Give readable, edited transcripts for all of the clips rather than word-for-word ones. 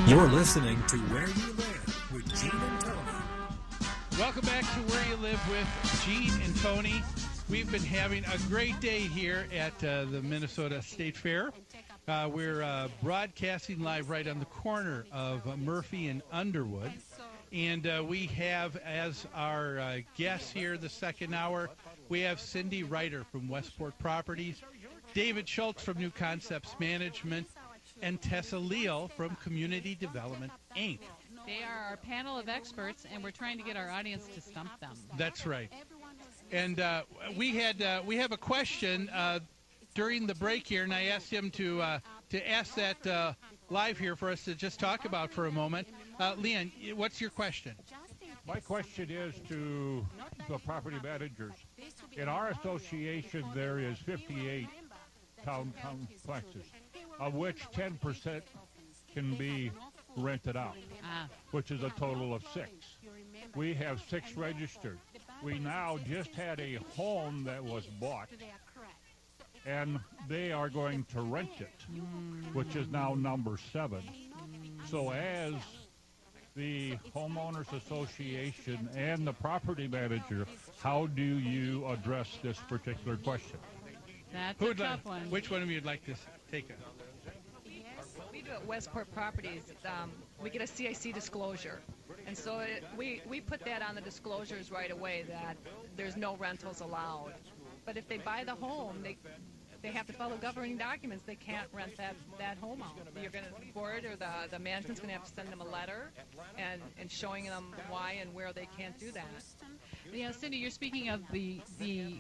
You're listening to Where You Live with Gene and Tony. Welcome back to Where You Live with Gene and Tony. We've been having a great day here at the Minnesota State Fair. We're broadcasting live right on the corner of Murphy and Underwood. And we have as our guests here the second hour, we have Cindy Reiter from Westport Properties, David Schultz from New Concepts Management, and Tessa Leal from Community Development, Inc. They are our panel of experts, and we're trying to get our audience to stump them. That's right. And we have a question during the break here, and I asked him to ask that live here for us to just talk about for a moment. Leon, what's your question? My question is to the property managers. In our association, there is 58 town complexes, of which 10% can be rented out, which is a total of 6. We have 6 registered. We now just had a home that was bought, and they are going to rent it, which is now number 7. So as the homeowners association and the property manager, how do you address this particular question? That's a tough one. Which one of you would like to take it? We do at Westport Properties, we get a CIC disclosure. And so we put that on the disclosures right away that there's no rentals allowed. But if they buy the home, they have to follow governing documents. They can't rent that home out. You're going to, the board or the management's going to have to send them a letter and showing them why and where they can't do that. Yeah, Cindy, you're speaking of the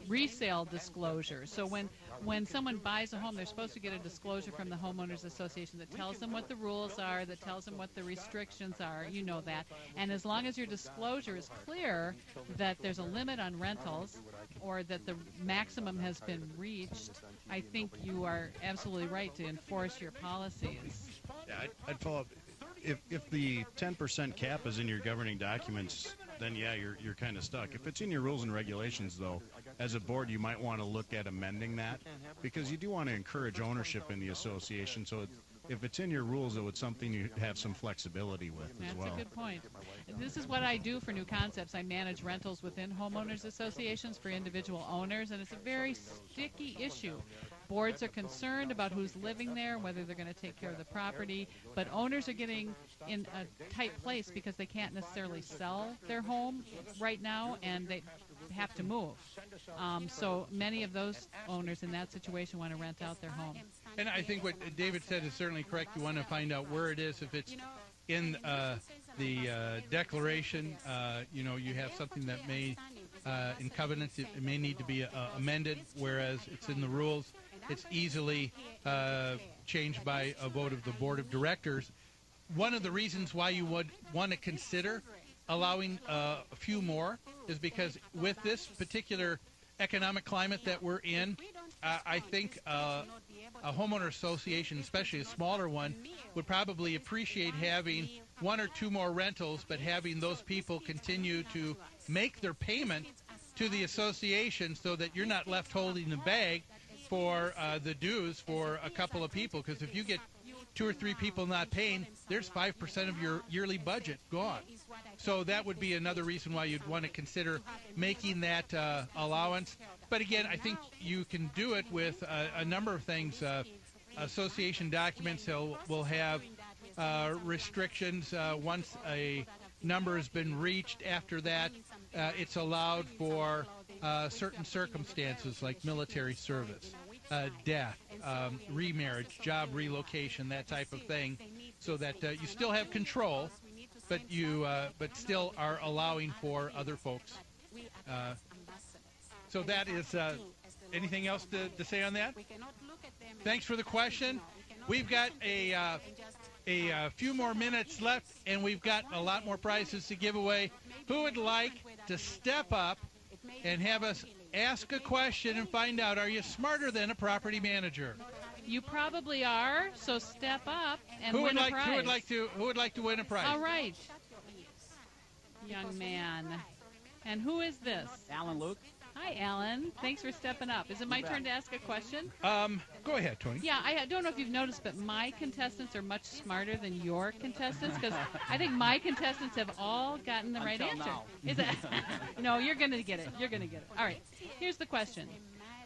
resale disclosure. So when someone buys a home, they're supposed to get a disclosure from the homeowners association that tells them what the rules are, that tells them what the restrictions are. You know that. And as long as your disclosure is clear that there's a limit on rentals or that the maximum has been reached, I think you are absolutely right to enforce your policies. Yeah, I'd follow up. If the 10% cap is in your governing documents, then yeah, you're kind of stuck. If it's in your rules and regulations, though, as a board, you might want to look at amending that because you do want to encourage ownership in the association. So if it's in your rules, though, it's something you have some flexibility with as well. That's a good point. This is what I do for New Concepts. I manage rentals within homeowners associations for individual owners, and it's a very sticky issue. Boards are concerned about who's living there, whether they're going to take care of the property, but owners are getting in a tight place because they can't necessarily sell their home right now, and they have to move. So many of those owners in that situation want to rent out their home. And I think what David said is certainly correct. You want to find out where it is. If it's in the declaration, you have something that may, in covenants, it may need to be amended, whereas it's in the rules. It's easily changed by a vote of the board of directors. One of the reasons why you would want to consider allowing a few more is because with this particular economic climate that we're in, I think a homeowner association, especially a smaller one, would probably appreciate having 1 or 2 more rentals, but having those people continue to make their payment to the association so that you're not left holding the bag for the dues for a couple of people. Because if you get 2 or 3 people not paying, there's 5% of your yearly budget gone. So that would be another reason why you'd want to consider making that allowance. But again, I think you can do it with a number of things. Association documents will have restrictions. Once a number has been reached, after that, it's allowed for certain circumstances like military service, death, remarriage, job relocation, that type of thing, so that you still have control, but you still are allowing for other folks. So that is anything else to say on that? Thanks for the question. We've got a few more minutes left, and we've got a lot more prizes to give away. Who would like to step up and have us ask a question and find out, are you smarter than a property manager? You probably are, so step up and win a prize. Who would like to win a prize? All right, young man. And who is this? Alan Luke. Hi, Alan. Thanks for stepping up. Is it my turn to ask a question? Go ahead, Tony. Yeah, I don't know if you've noticed, but my contestants are much smarter than your contestants because I think my contestants have all gotten the right answer. now. Is it? No, you're going to get it. You're going to get it. All right. Here's the question.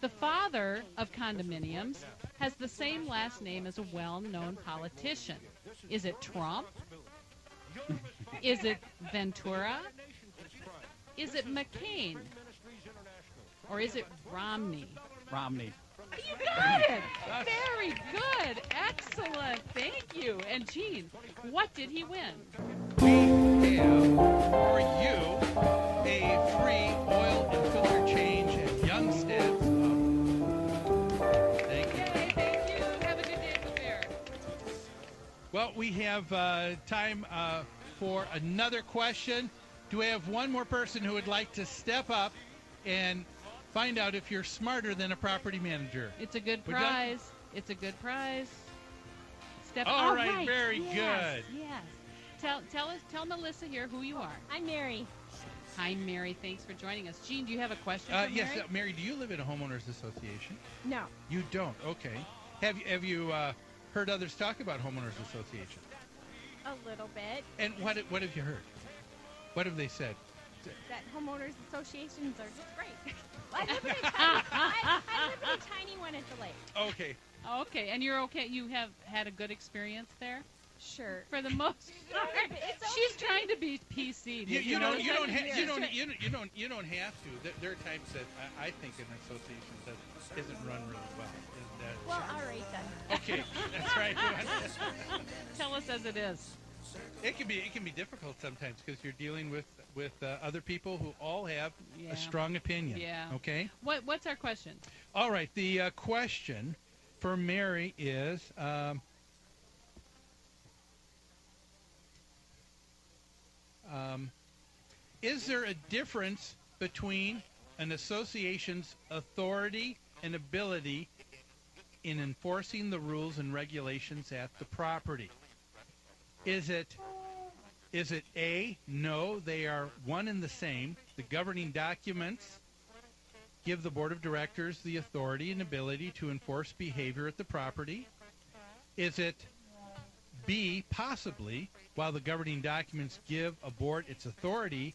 The father of condominiums has the same last name as a well-known politician. Is it Trump? Is it Ventura? Is it McCain? Or is it Romney? Romney. You got it! Very good. Excellent. Thank you. And Gene, what did he win? We have for you a free oil and filter change at Youngstead. Thank you. Yay, thank you. Have a good day at the fair. Well, we have time for another question. Do we have one more person who would like to step up and find out if you're smarter than a property manager? It's a good Would you like- prize. It's a good prize. Step All right, very yes, good. Yes. Tell Melissa here who you are. I'm Mary. Hi, Mary. Thanks for joining us. Gene, do you have a question for Yes, Mary? Mary, do you live in a homeowners association? No. You don't. Okay. Have you heard others talk about homeowners association? A little bit. And what have you heard? What have they said? That homeowners associations are just great. I live in a tiny one at the lake. Okay. Okay, and you're okay. You have had a good experience there Sure. for the most part. It's She's trying to be PC. You know don't that? you don't have to. There are times that I think an association that isn't run really well. Is that Well, all right then. okay? That's right. Tell us as it is. It can be difficult sometimes because you're dealing with other people who all have Yeah. a strong opinion. Yeah. Okay. What's our question? All right. The question for Mary is. Is there a difference between an association's authority and ability in enforcing the rules and regulations at the property? Is it A, no, they are one and the same. The governing documents give the board of directors the authority and ability to enforce behavior at the property? Is it B, possibly, while the governing documents give a board its authority,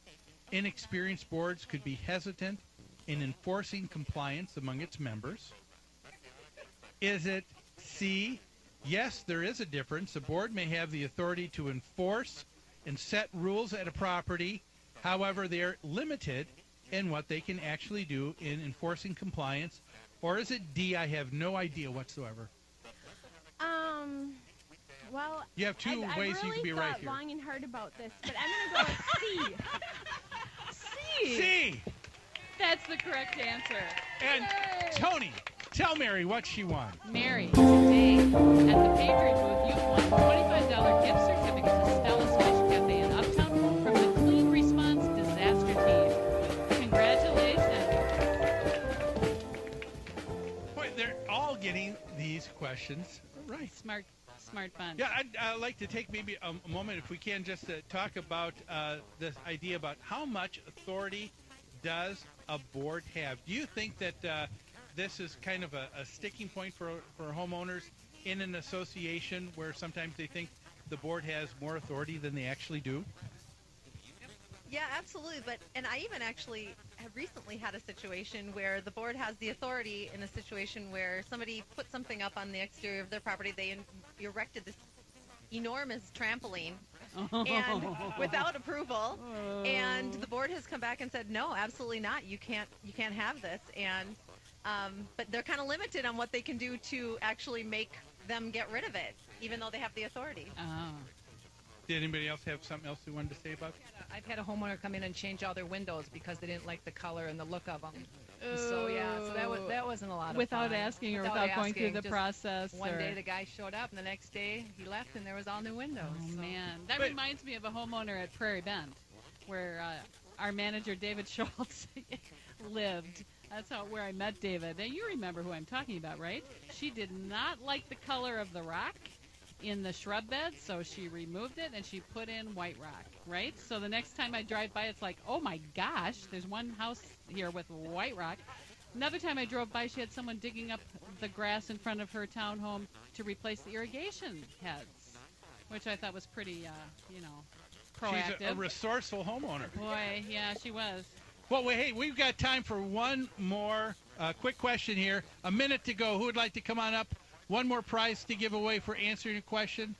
inexperienced boards could be hesitant in enforcing compliance among its members? Is it C, yes, there is a difference. A board may have the authority to enforce and set rules at a property. However, they are limited in what they can actually do in enforcing compliance. Or is it D, I have no idea whatsoever? Well, You have two I ways really you can be right here. long and hard about this, but I'm going to go with C. C! That's the correct answer. And Tony, tell Mary what she won. Mary, today at the Patriot booth, you won a $25 gift certificate to Stella's Fish Cafe in Uptown from the Clean Response Disaster Team. Congratulations. Boy, they're all getting these questions right. Smart bunch. Yeah, I'd like to take maybe a moment, if we can, just to talk about this idea about how much authority does a board have. Do you think that this is kind of a sticking point for homeowners in an association where sometimes they think the board has more authority than they actually do? Yeah, absolutely. And I even actually have recently had a situation where the board has the authority in a situation where somebody put something up on the exterior of their property. They erected this enormous trampoline and without approval, and the board has come back and said, no, absolutely not. You can't have this. And but they're kind of limited on what they can do to actually make them get rid of it, even though they have the authority. Oh. Did anybody else have something else they wanted to say about it? I've had a homeowner come in and change all their windows because they didn't like the color and the look of them. So that wasn't a lot of Without fun. asking or without going through the Just process. One or... day the guy showed up, and the next day he left, and there was all new windows. Oh, So- man. That But- reminds me of a homeowner at Prairie Bend where our manager, David Schultz, lived. That's where I met David. And you remember who I'm talking about, right? She did not like the color of the rock, in the shrub bed, so she removed it and she put in white rock, right? So the next time I drive by, it's like, oh my gosh, there's one house here with white rock. Another time I drove by, she had someone digging up the grass in front of her townhome to replace the irrigation heads, which I thought was pretty, proactive. She's a resourceful homeowner. Boy, yeah, she was. Well, hey, we've got time for one more quick question here. A minute to go. Who would like to come on up? One more prize to give away for answering a question.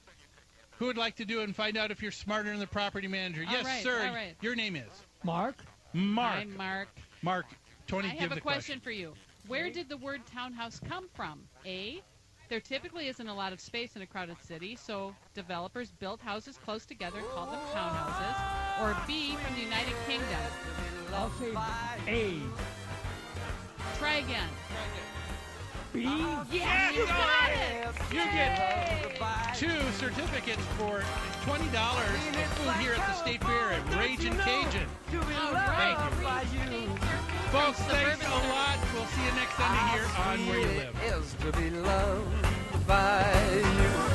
Who would like to do it and find out if you're smarter than the property manager? All Yes, right, sir. all right. Your name is? Mark? Mark. Hi, Mark. Mark. Tony, I give have the a question for you. Where did the word townhouse come from? A, there typically isn't a lot of space in a crowded city, so developers built houses close together and called them townhouses. Or B, from the United Kingdom. I'll say A. Try again. B? Yes, you got it! You get 2 certificates for $20 of food here at the State Fair at Ragin' Cajun. All right. Thank you. Folks, thanks a lot. We'll see you next Sunday here on Where You Live. Is to be loved by you.